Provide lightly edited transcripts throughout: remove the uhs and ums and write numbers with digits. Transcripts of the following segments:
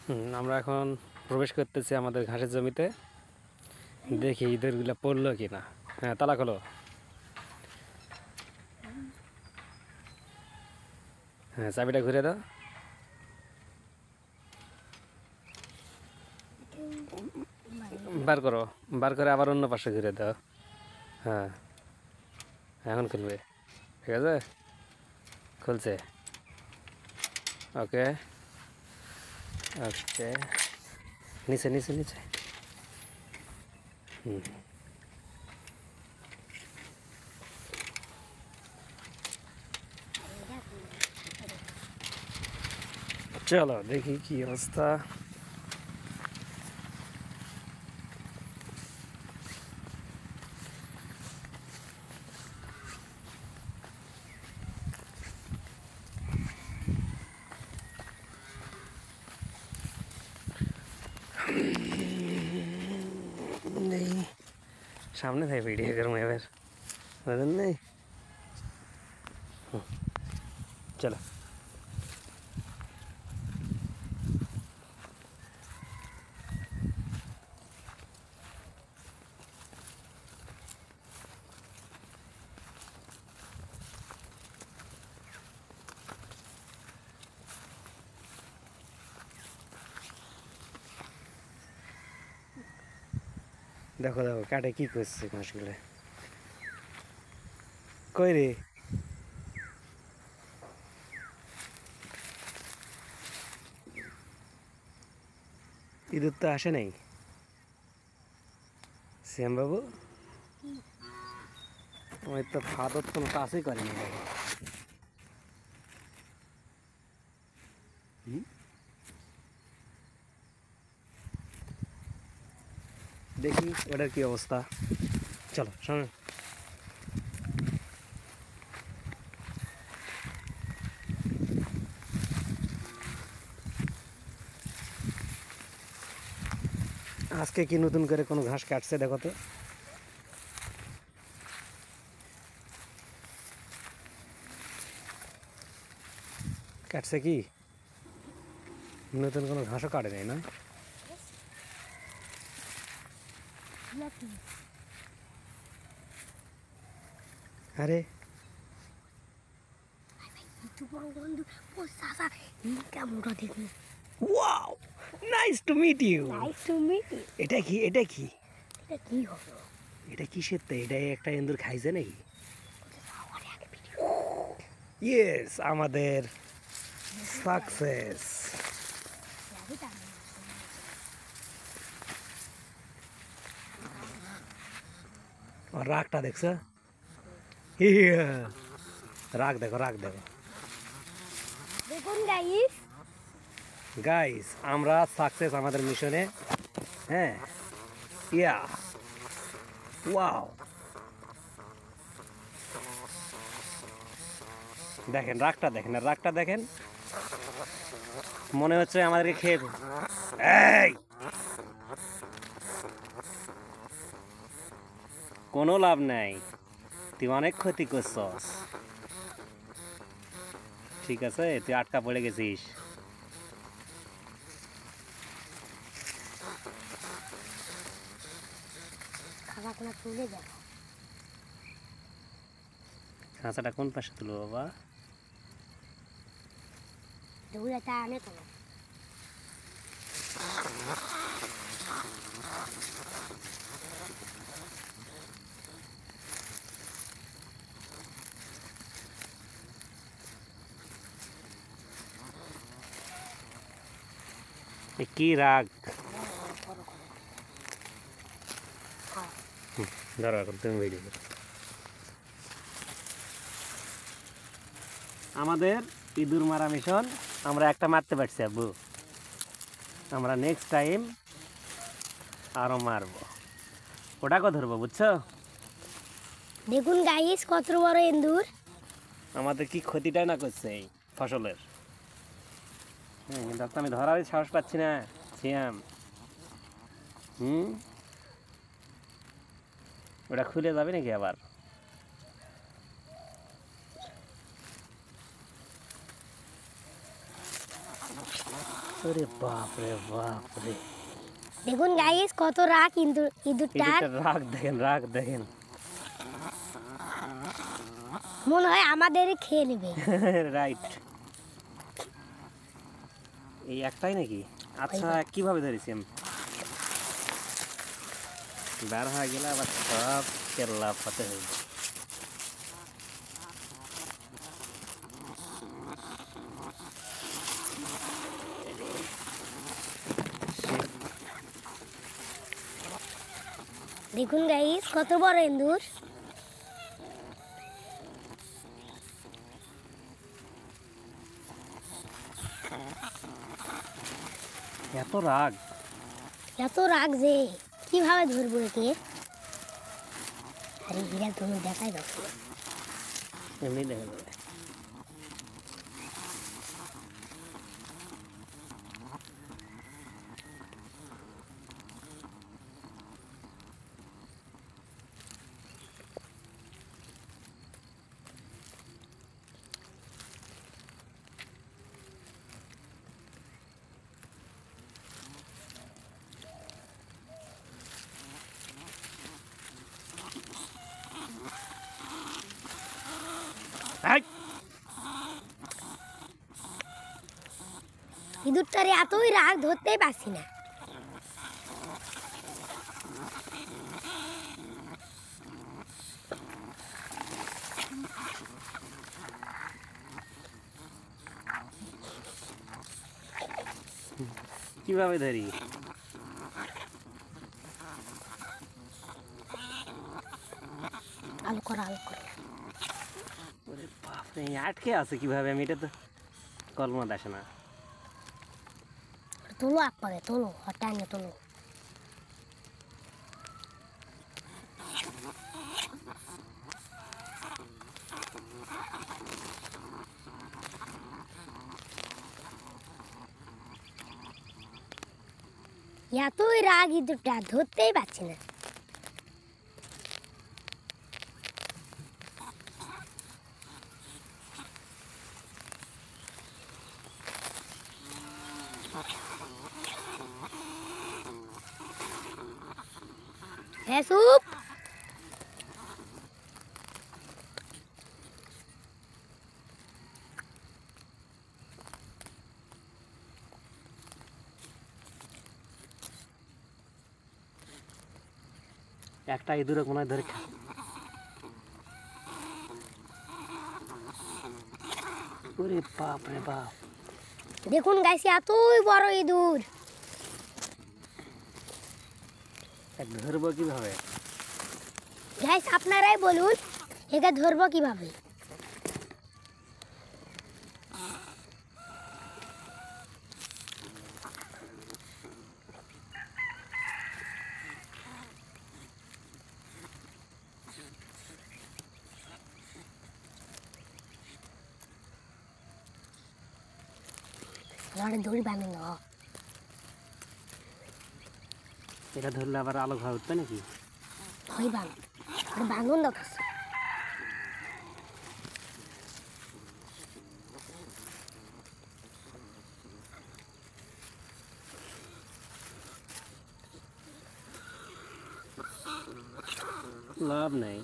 আমরা এখন প্রবেশ করতেছি আমাদের ঘাসের জমিতে। দেখি ইঁদুরগুলো পড়লো কি না। হ্যাঁ, তালা খোলো। হ্যাঁ, চাবিটা ঘুরে দাও। বার করো, বার করে আবার অন্য পাশে ঘুরে দাও। হ্যাঁ, এখন খুলবে। ঠিক আছে, খুলছে। ওকে ওকে, নিচে নিচে নিচে। চলো দেখি কি অবস্থা। नहीं, सामने था वीडियो करूँ मैं फिर बदल नहीं। चलो देखो देखो काटे की करছে মাছগুলো। কই রে, ইঁদুর তো আসে নাই। শ্যাম বাবু ওই তো ফাদর কোনো কাজই করেনি। দেখি ওটার কি অবস্থা। চলো সামনে। আজকে কি নতুন করে কোনো ঘাস কাটছে দেখো তো। কাটছে কি, নতুন কোনো ঘাসও কাটে নাই না। আরে wow, nice to meet you. Nice to meet you. এটা কি, এটা কি, এটা কি হলো? এটা কিসের তো, এটা একটা ইঁদুর খাইছে নাকি? ইয়েস, আমাদের সাকসেস। রাগটা দেখছো? রাগ দেখো, রাগ দেখো। দেখুন গাইস, গাইস আমরা সাকসেস আমাদের মিশনে। হ্যাঁ, ইয়া, ওয়াও। দেখেন রাগটা, দেখেন রাগটা দেখেন। মনে হচ্ছে আমাদেরকে খেয়ে, এই কোনো লাভ নাই, তুই অনেক ক্ষতি করছস। ঠিক আছে, তুই আটকা পড়ে গেছিস। খাবারটা তুলে দেখো। খাঁচাটা কোন পাশে তুলবো বাবা? দৌড়াটা আনে তো। কি রাগ, ধরো এখন তুমি ভিডিও করো। আমাদের ইঁদুর মারা মিশন আমরা একটা মারতে পারছি আব্বু। আমরা নেক্সট টাইম আরো মারবো, ওটাকে ধরবো, বুঝছো? দেখুন গাইস কত বড় ইঁদুর। আমাদের কি ক্ষতিটাই না করছে এই ফসলের। কিন্তু আমি ধরারই সাহস পাচ্ছি না শ্যাম। ওটা খুলে যাবে নাকি আবার? ওরে বাপ রে বাপ রে, দেখুন গাইস কত রাগ কিন্তু ইঁদুরটার। ইঁদুরটার রাগ দেখেন, রাগ দেখেন। মনে হয় আমাদেরই খেয়ে নেবে। রাইট, এই একটাই নাকি? আচ্ছা কিভাবে ধরেছি আমি? বের হয়ে গেলে আবার সব কেল্লা ফাতে হয়ে যায়। দেখুন গাইস কত বড় ইঁদুর। এত রাগ, এত রাগ যে কিভাবে ধরবো একে। আরে হীরা তুমি দেখাই দাও। এমনি দেখা যাবে। এই, ইঁদুরটারে এতই রাগ ধরতেই পারছি না। কিভাবে ধরি? আলু করা আলু করা। ওরে বাপ রে, আটকে আছে কিভাবে? আমি এটা তো কলমত আসে না। তোলো এক পারে তোলো, টাইমে তোলো। এতই রাগ ইঁদুরটা ধরতেই পারছি না। হ্যাঁ সুপ। একটা ইঁদুরে কোনায় ধরে খা। ওরে বাপ রে বাপ, দেখুন গাইস এতই বড় ইঁদুর। ধরবো কিভাবে? গাইস আপনারাই বলুন একে ধরবো কিভাবে। দড়ি বাঁধে না। এটা ধরলে আবার আলো ঘা উঠবে নাকি? ওই বাঁধুন দাও। লাভ নেই,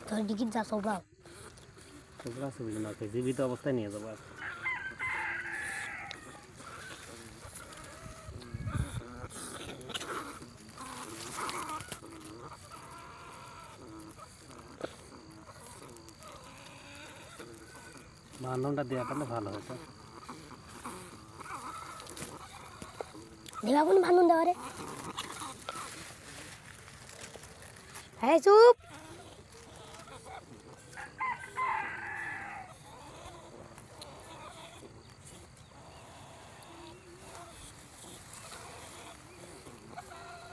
তোর টিকিট যা সবাও। জীবিত অবস্থায় নিয়ে যাবো। বান্ধবটা দেওয়া পারলে ভালো হতো। দেবা কোন বাঁধুন দেওয়া রে। হ্যাঁ চুপ।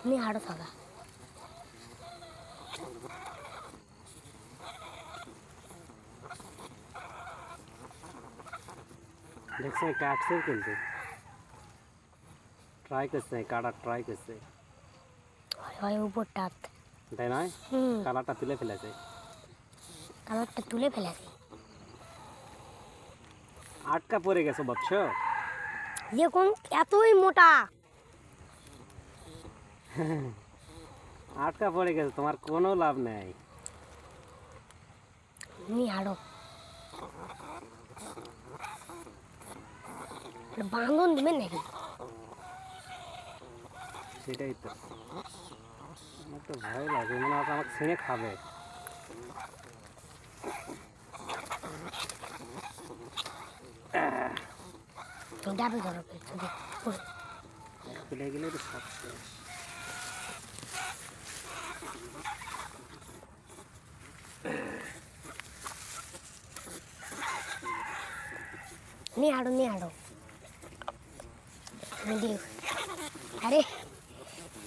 তুমি হাঁটো থাকা। দেখছেন কাটছেও কিন্তু ট্রাই করছে, কাটার ট্রাই করছে, হয় উপরটা তাই নয়? কালারটা তুলে ফেলেছে। কালারটা তুলে ফেলেছে। আটকা পড়ে গেছো বৎস। দেখুন এতই মোটা। আটকা পড়ে গেছো, তোমার কোনো লাভ নেই। নিয়ে হাঁটো। বাঁধন দিবেন নাকি? সেটাই তো, আমার তো ভয় লাগে, মনে হয় আমাকে ছিঁড়ে খাবে। ডাবে ধরো খুলে গেলে তো সব শেষ। নিয়ে হাঁটো, নিয়ে হাঁটো। আরে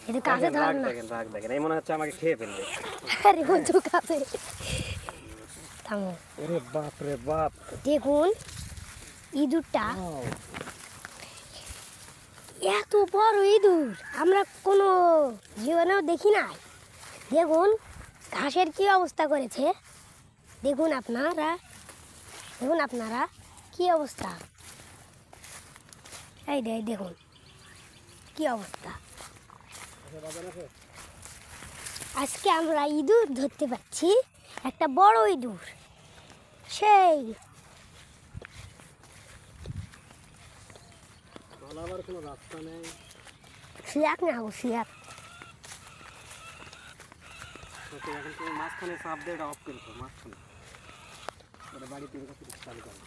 এটা কাছে ধর রাগ না। দেখেন, রাগ দেখেন, এই মনে হচ্ছে আমাকে খেয়ে ফেলবে। আরে ও তো কাছে। থামো। ওরে বাপ রে বাপ। দেখুন ইঁদুরটা এত বড় ইঁদুর আমরা কোনো জীবনেও দেখি নাই। দেখুন ঘাসের কি অবস্থা করেছে, দেখুন আপনারা, দেখুন আপনারা কি অবস্থা। এই দেখুন কি অবস্থা। আজকে আমরা ইঁদুর ধরতে পারছি, একটা বড় ইঁদুর, সেই পালাবার কোনো রাস্তা নেই। শিয়াক না গো, শিয়াক। এখন তুমি মাঝখানে চাপ দিয়ে এটা অফ করে মাঝখানে বাড়িতে চালু করো।